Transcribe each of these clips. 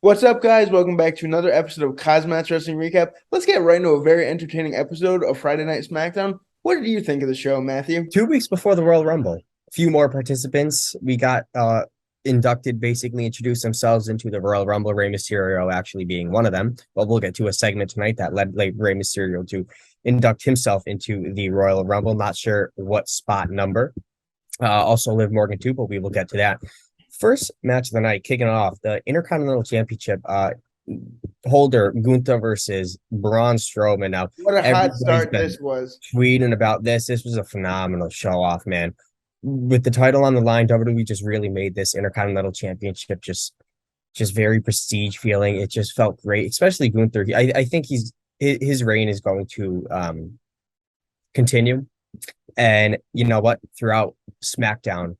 What's up, guys? Welcome back to another episode of KozMatt's Wrestling Recap. Let's get right into a very entertaining episode of Friday Night SmackDown. What did you think of the show, Matthew? 2 weeks before the Royal Rumble, a few more participants. We got inducted, basically introduced themselves into the Royal Rumble, Rey Mysterio actually being one of them. But we'll get to a segment tonight that led Rey Mysterio to induct himself into the Royal Rumble. Not sure what spot number. Also Liv Morgan too, but we will get to that. First match of the night, kicking off the Intercontinental Championship holder Gunther versus Braun Strowman. Now, What a hot everybody's start been this was. tweeting about this. This was a phenomenal show off, man. With the title on the line, WWE just really made this Intercontinental Championship just very prestige feeling. It just felt great, especially Gunther. I think his reign is going to continue. And you know what? Throughout SmackDown,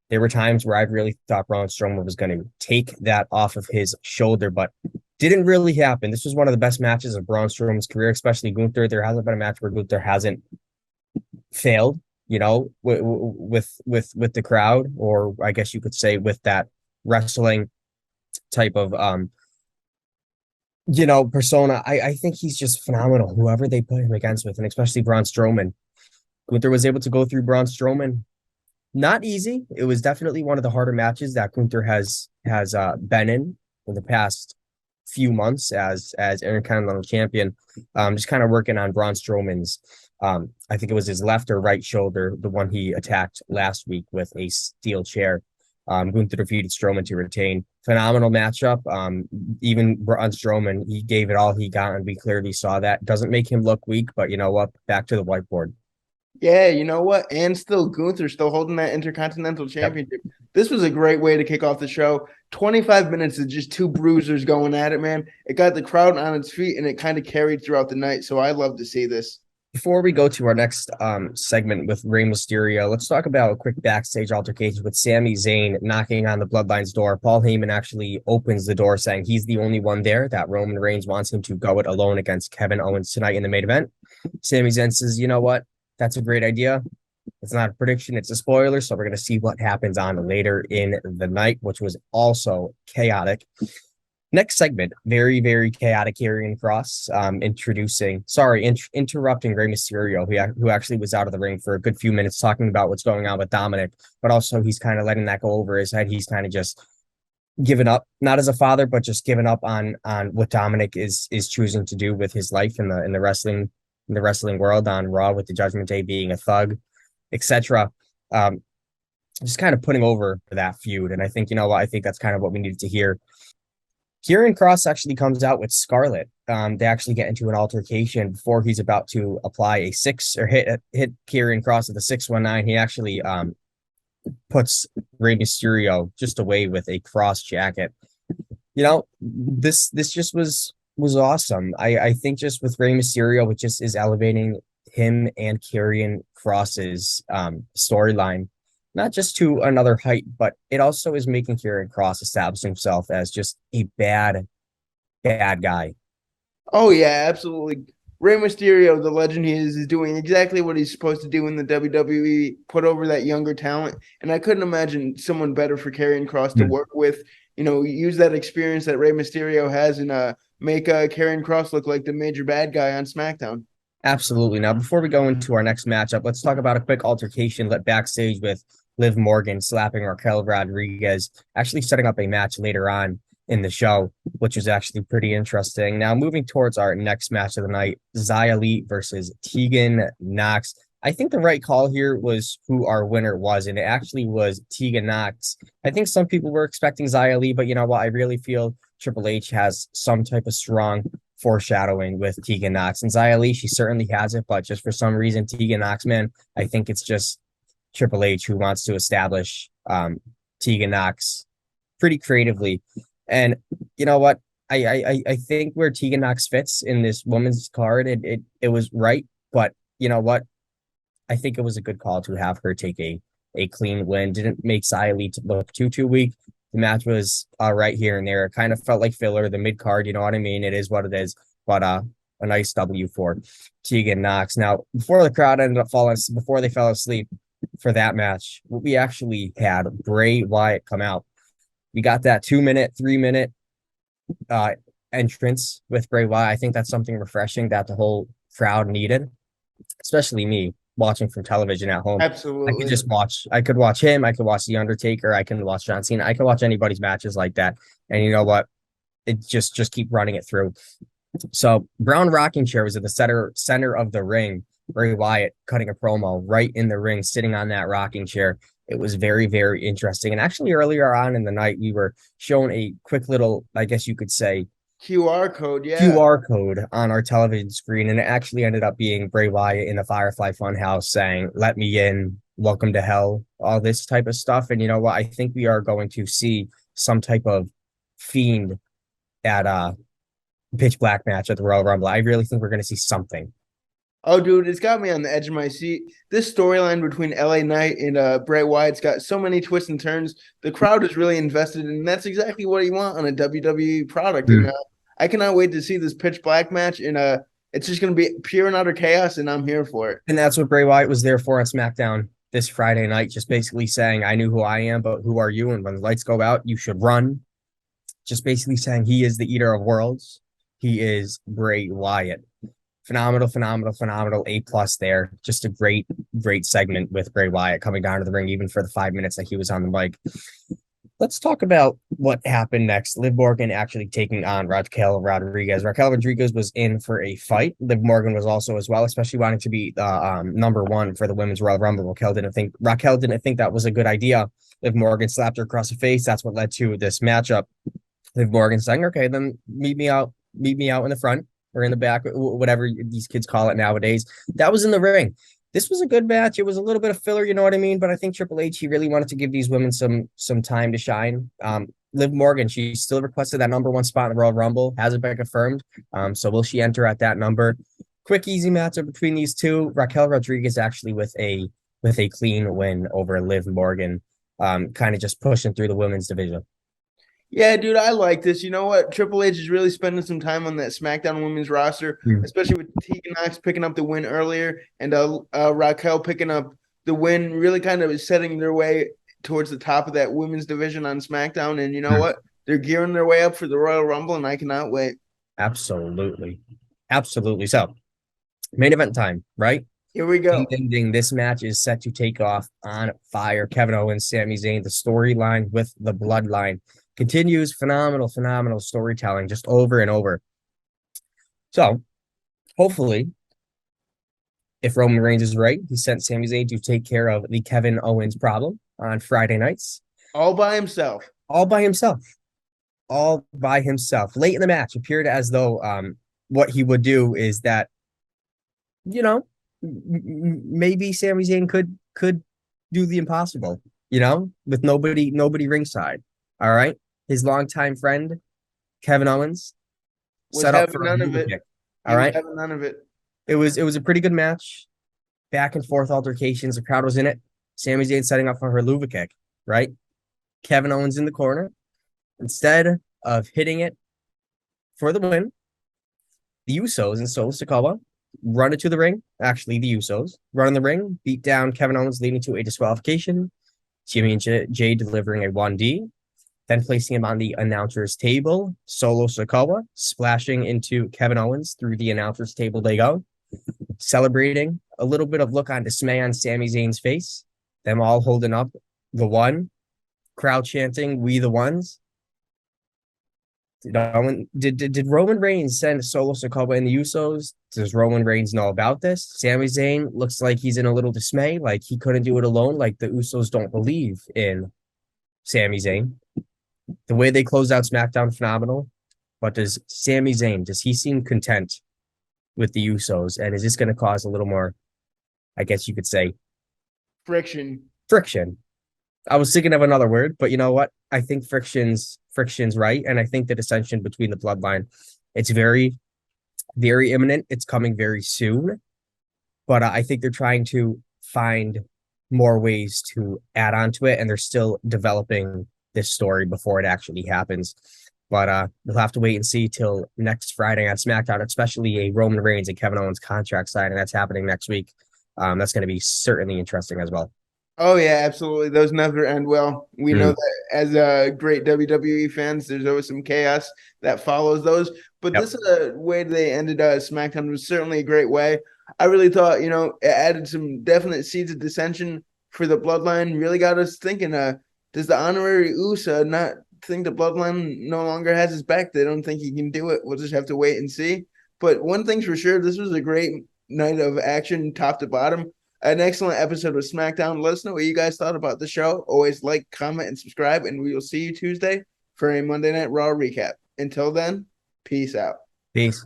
there were times where I really thought Braun Strowman was going to take that off of his shoulder, but didn't really happen. This was one of the best matches of Braun Strowman's career, especially Gunther. There hasn't been a match where Gunther hasn't failed, with the crowd, or I guess you could say with that wrestling type of persona. I think he's just phenomenal, whoever they put him against with, and especially Braun Strowman. Gunther was able to go through Braun Strowman. Not easy. It was definitely one of the harder matches that Gunther has been in the past few months as Intercontinental Champion. Just kind of working on Braun Strowman's. I think it was his left or right shoulder, the one he attacked last week with a steel chair. Gunther defeated Strowman to retain. Phenomenal matchup. Even Braun Strowman, he gave it all he got, and we clearly saw that. Doesn't make him look weak, but you know what? Back to the whiteboard. Yeah, you know what? And still, Gunther still holding that Intercontinental Yep. Championship. This was a great way to kick off the show. 25 minutes of just two bruisers going at it, man. It got the crowd on its feet, and it kind of carried throughout the night. So I love to see this. Before we go to our next segment with Rey Mysterio, let's talk about a quick backstage altercation with Sami Zayn knocking on the Bloodline's door. Paul Heyman actually opens the door saying he's the only one there, that Roman Reigns wants him to go it alone against Kevin Owens tonight in the main event. Sami Zayn says, you know what? That's a great idea. It's not a prediction, it's a spoiler. So we're going to see what happens on later in the night, which was also chaotic. Next segment, very, very chaotic. Karrion Kross interrupting Rey Mysterio, who actually was out of the ring for a good few minutes talking about what's going on with Dominic, but also he's kind of letting that go over his head. He's kind of just given up, not as a father, but just given up on what Dominic is choosing to do with his life in the wrestling world on Raw, with the Judgment Day being a thug, etc. Just kind of putting over that feud. And I think, you know what, I think that's kind of what we needed to hear. Karrion Kross actually comes out with Scarlett. They actually get into an altercation before he's about to apply a six or hit Karrion Kross with a 619. He actually puts Rey Mysterio just away with a cross jacket. You know, this just was awesome. I think just with Rey Mysterio, which just is elevating him and Karrion Kross's storyline, not just to another height, but it also is making Karrion Kross establish himself as just a bad guy. Oh yeah, absolutely. Rey Mysterio, the legend he is doing exactly what he's supposed to do in the WWE, put over that younger talent. And I couldn't imagine someone better for Karrion Kross to work with. You know, use that experience that Rey Mysterio has and make Karrion Kross look like the major bad guy on SmackDown. Absolutely. Now, before we go into our next matchup, let's talk about a quick altercation let backstage with Liv Morgan slapping Raquel Rodriguez, actually setting up a match later on in the show, which is actually pretty interesting. Now, moving towards our next match of the night, Zaya versus Tegan Knox. I think the right call here was who our winner was, and it actually was Tegan Knox. I think some people were expecting Zaya, but you know what? I really feel Triple H has some type of strong foreshadowing with Tegan Knox. And Zaya, she certainly has it, but just for some reason, Tegan Knox, man, I think it's just Triple H who wants to establish Tegan Knox pretty creatively. And you know what? I think where Tegan Knox fits in this woman's card, it was right. But you know what? I think it was a good call to have her take a clean win. Didn't make Zaya to look too weak. The match was right here and there. It kind of felt like filler, the mid card, you know what I mean? It is what it is. But a nice W for Tegan Knox. Now, before the crowd ended up before they fell asleep for that match, we actually had Bray Wyatt come out. We got that 2 minute, 3 minute uh entrance with Bray Wyatt. I think that's something refreshing that the whole crowd needed, especially me watching from television at home. Absolutely. I could watch him, I could watch The Undertaker, I can watch John Cena, I can watch anybody's matches like that. And you know what? It just keep running it through. So Brown rocking chair was at the center of the ring. Bray Wyatt cutting a promo right in the ring, sitting on that rocking chair. It was very, very interesting. And actually, earlier on in the night, we were shown a quick little, I guess you could say, QR code, yeah. QR code on our television screen, and it actually ended up being Bray Wyatt in the Firefly Funhouse saying, "Let me in, welcome to hell," all this type of stuff. And you know what? I think we are going to see some type of fiend at pitch black match at the Royal Rumble. I really think we're going to see something. Oh, dude, it's got me on the edge of my seat. This storyline between LA Knight and Bray Wyatt's got so many twists and turns. The crowd is really invested, and that's exactly what you want on a WWE product. And I cannot wait to see this pitch black match. And it's just going to be pure and utter chaos, and I'm here for it. And that's what Bray Wyatt was there for on SmackDown this Friday night, just basically saying, "I knew who I am, but who are you? And when the lights go out, you should run." Just basically saying he is the eater of worlds. He is Bray Wyatt. Phenomenal. A+ there. Just a great segment with Bray Wyatt coming down to the ring, even for the 5 minutes that he was on the mic. Let's talk about what happened next. Liv Morgan actually taking on Raquel Rodriguez. Raquel Rodriguez was in for a fight. Liv Morgan was also as well, especially wanting to be number one for the Women's Royal Rumble. Raquel didn't think that was a good idea. Liv Morgan slapped her across the face. That's what led to this matchup. Liv Morgan saying, "Okay, then meet me out in the front or in the back, whatever these kids call it nowadays." That was in the ring. This was a good match. It was a little bit of filler, you know what I mean? But I think Triple H, he really wanted to give these women some time to shine. Liv Morgan, she still requested that number one spot in the Royal Rumble, hasn't been confirmed. So will she enter at that number? Quick, easy matchup between these two. Raquel Rodriguez actually with a clean win over Liv Morgan, kind of just pushing through the women's division. Yeah, dude, I like this. You know what? Triple H is really spending some time on that SmackDown women's roster, especially with Tegan Knox picking up the win earlier and Raquel picking up the win, really kind of setting their way towards the top of that women's division on SmackDown. And you know what? They're gearing their way up for the Royal Rumble, and I cannot wait. Absolutely. So, main event time, right? Here we go. Ding, ding, ding. This match is set to take off on fire. Kevin Owens, Sami Zayn, the storyline with the Bloodline continues. Phenomenal storytelling just over and over. So, hopefully, if Roman Reigns is right, he sent Sami Zayn to take care of the Kevin Owens problem on Friday nights. All by himself. Late in the match, appeared as though what he would do is that, you know, maybe Sami Zayn could do the impossible, you know, with nobody ringside. All right. His longtime friend, Kevin Owens, set up for none of it. All right. None of it. It was a pretty good match. Back and forth altercations. The crowd was in it. Sami Zayn setting up for her Luva kick, right? Kevin Owens in the corner. Instead of hitting it for the win, the Usos and Solo Sikoa run into the ring. Actually, the Usos run in the ring, beat down Kevin Owens, leading to a disqualification. Jimmy and Jay delivering a 1D. Then placing him on the announcer's table. Solo Sikoa splashing into Kevin Owens through the announcer's table they go. Celebrating, a little bit of look on dismay on Sami Zayn's face. Them all holding up the one. Crowd chanting, "We the ones." Did Roman Reigns send Solo Sikoa and the Usos? Does Roman Reigns know about this? Sami Zayn looks like he's in a little dismay, like he couldn't do it alone, like the Usos don't believe in Sami Zayn. The way they closed out SmackDown, phenomenal. But does Sami Zayn, does he seem content with the Usos? And is this going to cause a little more, I guess you could say, friction? I was thinking of another word, but you know what? I think friction's right. And I think the dissension between the Bloodline, it's very, very imminent. It's coming very soon. But I think they're trying to find more ways to add on to it. And they're still developing this story before it actually happens. But we'll have to wait and see till next Friday on SmackDown, especially a Roman Reigns and Kevin Owens contract signing that's happening next week. That's going to be certainly interesting as well. Oh yeah, absolutely. Those never end well. We know Mm, that as great WWE fans, there's always some chaos that follows those. But yep. this way they ended SmackDown was certainly a great way. I really thought, it added some definite seeds of dissension for the Bloodline. Really got us thinking. Does the honorary USA not think the Bloodline no longer has his back? They don't think he can do it. We'll just have to wait and see. But one thing's for sure, this was a great night of action, top to bottom. An excellent episode of SmackDown. Let us know what you guys thought about the show. Always like, comment, and subscribe, and we will see you Tuesday for a Monday Night Raw recap. Until then, peace out. Peace.